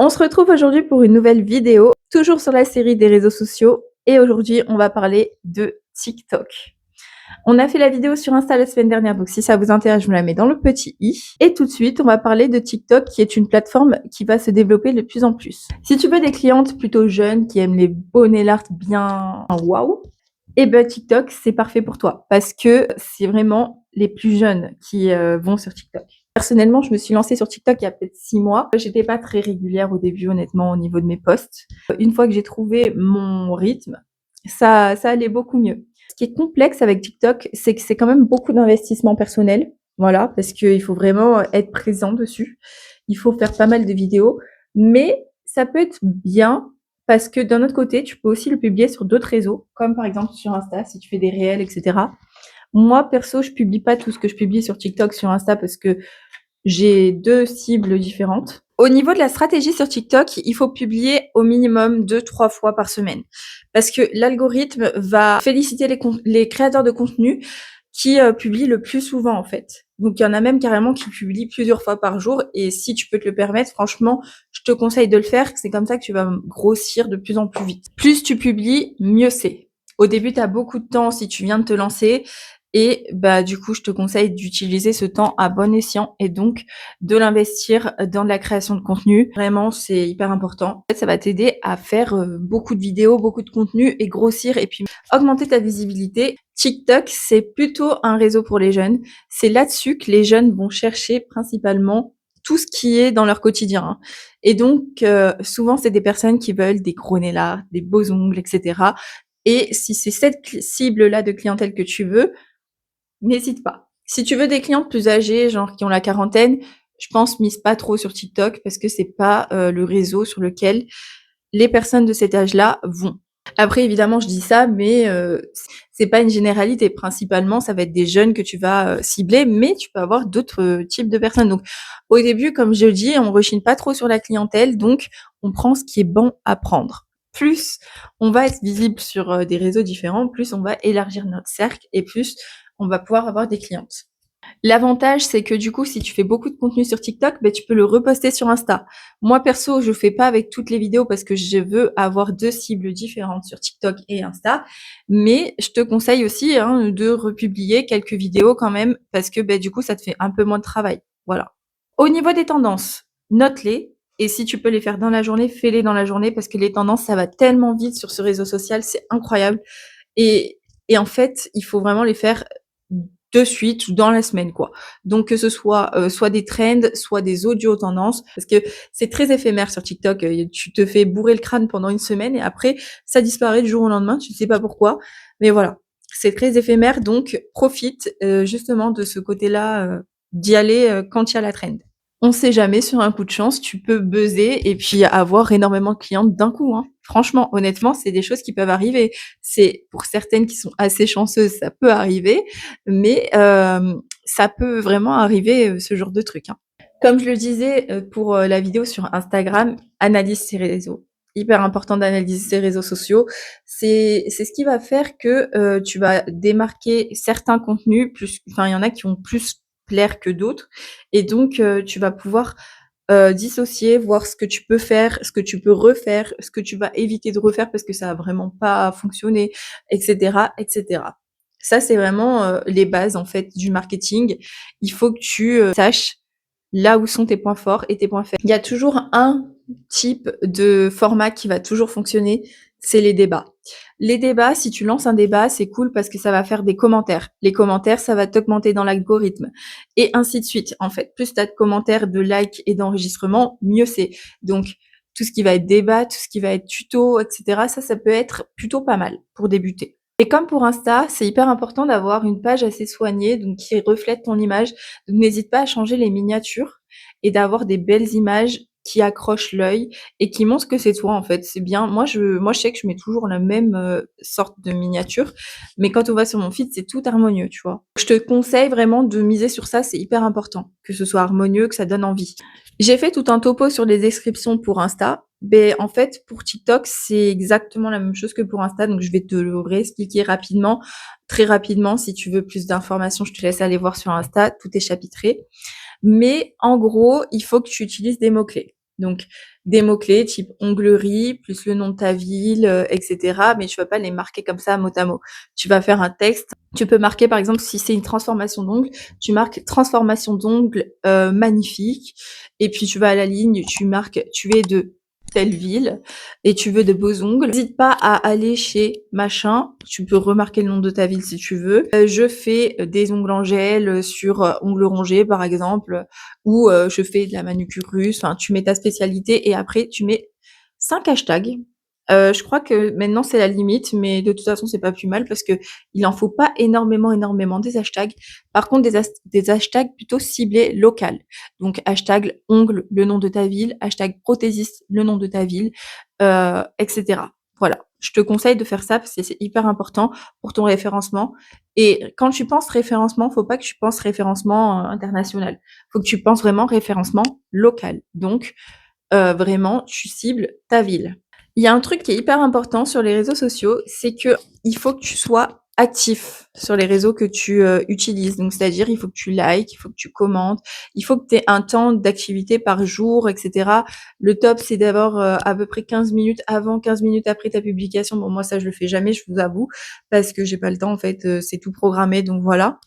On se retrouve aujourd'hui pour une nouvelle vidéo, toujours sur la série des réseaux sociaux. Et aujourd'hui, on va parler de TikTok. On a fait la vidéo sur Insta la semaine dernière, donc si ça vous intéresse, je vous la mets dans le petit i. Et tout de suite, on va parler de TikTok, qui est une plateforme qui va se développer de plus en plus. Si tu veux des clientes plutôt jeunes, qui aiment les beaux nail art bien waouh, et ben TikTok, c'est parfait pour toi, parce que c'est vraiment les plus jeunes qui vont sur TikTok. Personnellement, je me suis lancée sur TikTok il y a peut-être 6 mois. J'étais pas très régulière au début, honnêtement, au niveau de mes posts. Une fois que j'ai trouvé mon rythme, ça allait beaucoup mieux. Ce qui est complexe avec TikTok, c'est que c'est quand même beaucoup d'investissement personnel. Voilà, parce qu'il faut vraiment être présent dessus. Il faut faire pas mal de vidéos. Mais ça peut être bien parce que d'un autre côté, tu peux aussi le publier sur d'autres réseaux, comme par exemple sur Insta, si tu fais des réels, etc. Moi, perso, je publie pas tout ce que je publie sur TikTok, sur Insta, parce que j'ai 2 cibles différentes. Au niveau de la stratégie sur TikTok, il faut publier au minimum 2-3 fois par semaine. Parce que l'algorithme va féliciter les créateurs de contenu qui publient le plus souvent, en fait. Donc, il y en a même carrément qui publient plusieurs fois par jour. Et si tu peux te le permettre, franchement, je te conseille de le faire. C'est comme ça que tu vas grossir de plus en plus vite. Plus tu publies, mieux c'est. Au début, tu as beaucoup de temps si tu viens de te lancer. Et bah du coup, je te conseille d'utiliser ce temps à bon escient et donc de l'investir dans la création de contenu. Vraiment, c'est hyper important. En fait, ça va t'aider à faire beaucoup de vidéos, beaucoup de contenu et grossir et puis augmenter ta visibilité. TikTok, c'est plutôt un réseau pour les jeunes. C'est là-dessus que les jeunes vont chercher principalement tout ce qui est dans leur quotidien, hein. Et donc, souvent, c'est des personnes qui veulent des gros nails art, des beaux ongles, etc. Et si c'est cette cible-là de clientèle que tu veux, n'hésite pas. Si tu veux des clientes plus âgées, genre qui ont la quarantaine, je pense mise pas trop sur TikTok parce que c'est pas le réseau sur lequel les personnes de cet âge-là vont. Après évidemment, je dis ça, mais c'est pas une généralité. Principalement, ça va être des jeunes que tu vas cibler, mais tu peux avoir d'autres types de personnes. Donc au début, comme je le dis, on rechigne pas trop sur la clientèle, donc on prend ce qui est bon à prendre. Plus on va être visible sur des réseaux différents, plus on va élargir notre cercle et plus on va pouvoir avoir des clientes. L'avantage, c'est que du coup, si tu fais beaucoup de contenu sur TikTok, ben, tu peux le reposter sur Insta. Moi, perso, je fais pas avec toutes les vidéos parce que je veux avoir 2 cibles différentes sur TikTok et Insta. Mais je te conseille aussi, hein, de republier quelques vidéos quand même parce que, ben, du coup, ça te fait un peu moins de travail. Voilà. Au niveau des tendances, note-les. Et si tu peux les faire dans la journée, fais-les dans la journée parce que les tendances, ça va tellement vite sur ce réseau social, c'est incroyable. Et, et en fait, il faut vraiment les faire de suite ou dans la semaine, quoi. Donc que ce soit soit des trends, soit des audios tendances, parce que c'est très éphémère sur TikTok. Tu te fais bourrer le crâne pendant une semaine et après ça disparaît du jour au lendemain. Tu ne sais pas pourquoi, mais voilà, c'est très éphémère. Donc profite justement de ce côté-là, d'y aller quand il y a la trend. On sait jamais, sur un coup de chance, tu peux buzzer et puis avoir énormément de clientes d'un coup, hein. Franchement, honnêtement, c'est des choses qui peuvent arriver. C'est pour certaines qui sont assez chanceuses, ça peut arriver, mais ça peut vraiment arriver, ce genre de truc, hein. Comme je le disais, pour, la vidéo sur Instagram, analyse ses réseaux. Hyper important d'analyser ses réseaux sociaux. C'est ce qui va faire que, tu vas démarquer certains contenus plus, enfin, il y en a qui vont plus plaire que d'autres et donc tu vas pouvoir dissocier, voir ce que tu peux faire, ce que tu peux refaire, ce que tu vas éviter de refaire parce que ça a vraiment pas fonctionné, et cetera, et cetera. Ça, c'est vraiment les bases en fait du marketing. Il faut que tu saches là où sont tes points forts et tes points faibles. Il y a toujours un type de format qui va toujours fonctionner, c'est les débats. Les débats, si tu lances un débat, c'est cool parce que ça va faire des commentaires. Les commentaires, ça va t'augmenter dans l'algorithme. Et ainsi de suite, en fait. Plus tu as de commentaires, de likes et d'enregistrements, mieux c'est. Donc, tout ce qui va être débat, tout ce qui va être tuto, etc., ça peut être plutôt pas mal pour débuter. Et comme pour Insta, c'est hyper important d'avoir une page assez soignée, donc qui reflète ton image. Donc n'hésite pas à changer les miniatures et d'avoir des belles images qui accrochent l'œil et qui montrent que c'est toi en fait. C'est bien. Moi je sais que je mets toujours la même sorte de miniature, mais quand on va sur mon feed, c'est tout harmonieux, tu vois. Je te conseille vraiment de miser sur ça, c'est hyper important, que ce soit harmonieux, que ça donne envie. J'ai fait tout un topo sur les descriptions pour Insta. Ben, en fait, pour TikTok, c'est exactement la même chose que pour Insta, donc je vais te le réexpliquer rapidement, très rapidement. Si tu veux plus d'informations, je te laisse aller voir sur Insta, tout est chapitré. Mais en gros, il faut que tu utilises des mots-clés. Donc, des mots-clés type onglerie, plus le nom de ta ville, etc. Mais tu vas pas les marquer comme ça mot à mot. Tu vas faire un texte. Tu peux marquer par exemple si c'est une transformation d'ongles, tu marques transformation d'ongles magnifique. Et puis tu vas à la ligne, tu marques tu es de telle ville et tu veux de beaux ongles. N'hésite pas à aller chez machin. Tu peux remarquer le nom de ta ville si tu veux. Je fais des ongles en gel sur ongles rongés par exemple, ou je fais de la manucure russe. Enfin, tu mets ta spécialité et après tu mets 5 hashtags. Je crois que maintenant c'est la limite, mais de toute façon c'est pas plus mal parce que il en faut pas énormément des hashtags. Par contre des hashtags plutôt ciblés local. Donc hashtag ongle, le nom de ta ville, hashtag prothésiste, le nom de ta ville, etc. Voilà. Je te conseille de faire ça parce que c'est hyper important pour ton référencement. Et quand tu penses référencement, faut pas que tu penses référencement international. Faut que tu penses vraiment référencement local. Donc vraiment, tu cibles ta ville. Il y a un truc qui est hyper important sur les réseaux sociaux, c'est que il faut que tu sois actif sur les réseaux que tu utilises. Donc, c'est-à-dire, il faut que tu likes, il faut que tu commentes, il faut que tu aies un temps d'activité par jour, etc. Le top, c'est d'avoir à peu près 15 minutes avant, 15 minutes après ta publication. Bon, moi, ça, je le fais jamais, je vous avoue, parce que j'ai pas le temps, en fait, c'est tout programmé, donc voilà.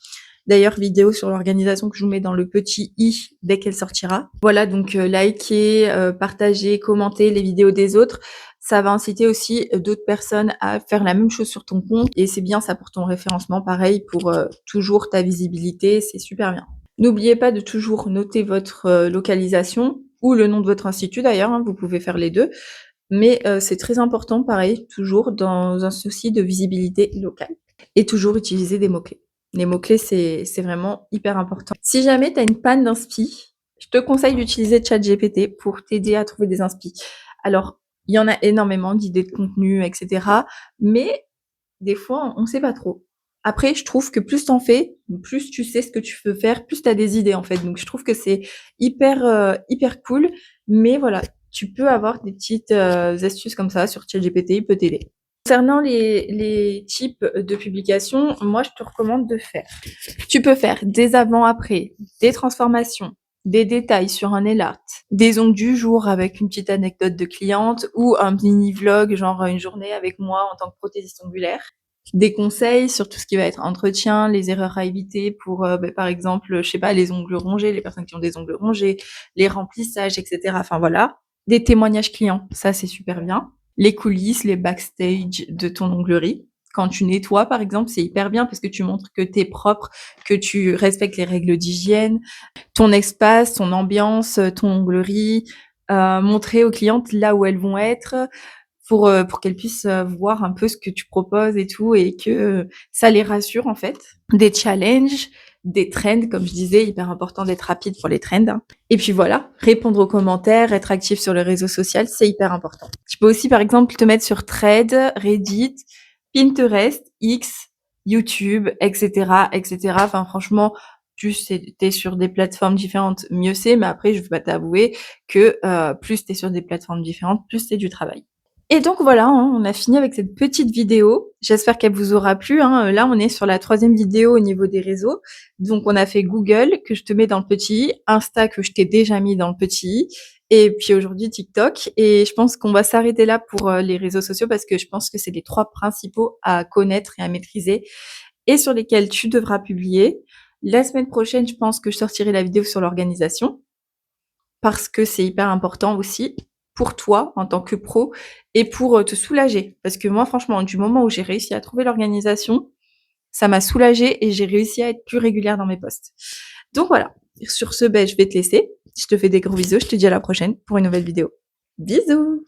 D'ailleurs, vidéo sur l'organisation que je vous mets dans le petit i dès qu'elle sortira. Voilà, donc likez, partagez, commentez les vidéos des autres. Ça va inciter aussi d'autres personnes à faire la même chose sur ton compte et c'est bien ça pour ton référencement, pareil pour toujours ta visibilité, c'est super bien. N'oubliez pas de toujours noter votre localisation ou le nom de votre institut d'ailleurs, hein, vous pouvez faire les deux. Mais c'est très important, pareil, toujours dans un souci de visibilité locale. Et toujours utiliser des mots-clés. Les mots-clés, c'est vraiment hyper important. Si jamais tu as une panne d'inspi, je te conseille d'utiliser ChatGPT pour t'aider à trouver des inspi. Alors, il y en a énormément d'idées de contenu, etc. Mais des fois, on ne sait pas trop. Après, je trouve que plus t'en fais, plus tu sais ce que tu veux faire, plus tu as des idées en fait. Donc je trouve que c'est hyper cool. Mais voilà, tu peux avoir des petites astuces comme ça sur ChatGPT, il peut t'aider. Concernant les types de publications, moi je te recommande de faire. Tu peux faire des avant-après, des transformations, des détails sur un nail art, des ongles du jour avec une petite anecdote de cliente ou un mini vlog, genre une journée avec moi en tant que prothésiste ongulaire. Des conseils sur tout ce qui va être entretien, les erreurs à éviter pour, par exemple, je sais pas, les ongles rongés, les personnes qui ont des ongles rongés, les remplissages, etc. Enfin voilà. Des témoignages clients, ça c'est super bien. Les coulisses, les backstage de ton onglerie. Quand tu nettoies, par exemple, c'est hyper bien parce que tu montres que tu es propre, que tu respectes les règles d'hygiène, ton espace, ton ambiance, ton onglerie, montrer aux clientes là où elles vont être pour qu'elles puissent voir un peu ce que tu proposes et tout et que ça les rassure en fait. Des challenges, des trends, comme je disais, hyper important d'être rapide pour les trends. Et puis voilà, répondre aux commentaires, être actif sur les réseaux sociaux, c'est hyper important. Tu peux aussi par exemple te mettre sur Thread, Reddit, Pinterest, X, YouTube, etc., etc. Enfin franchement, plus t'es sur des plateformes différentes, mieux c'est. Mais après, je vais pas t'avouer que plus t'es sur des plateformes différentes, plus c'est du travail. Et donc voilà, hein, on a fini avec cette petite vidéo. J'espère qu'elle vous aura plu. Hein. Là, on est sur la 3e vidéo au niveau des réseaux. Donc, on a fait Google, que je te mets dans le petit, Insta, que je t'ai déjà mis dans le petit, et puis aujourd'hui TikTok. Et je pense qu'on va s'arrêter là pour les réseaux sociaux parce que je pense que c'est les 3 principaux à connaître et à maîtriser et sur lesquels tu devras publier. La semaine prochaine, je pense que je sortirai la vidéo sur l'organisation parce que c'est hyper important aussi pour toi en tant que pro et pour te soulager. Parce que moi, franchement, du moment où j'ai réussi à trouver l'organisation, ça m'a soulagée et j'ai réussi à être plus régulière dans mes posts. Donc voilà, sur ce, je vais te laisser. Je te fais des gros bisous, je te dis à la prochaine pour une nouvelle vidéo. Bisous!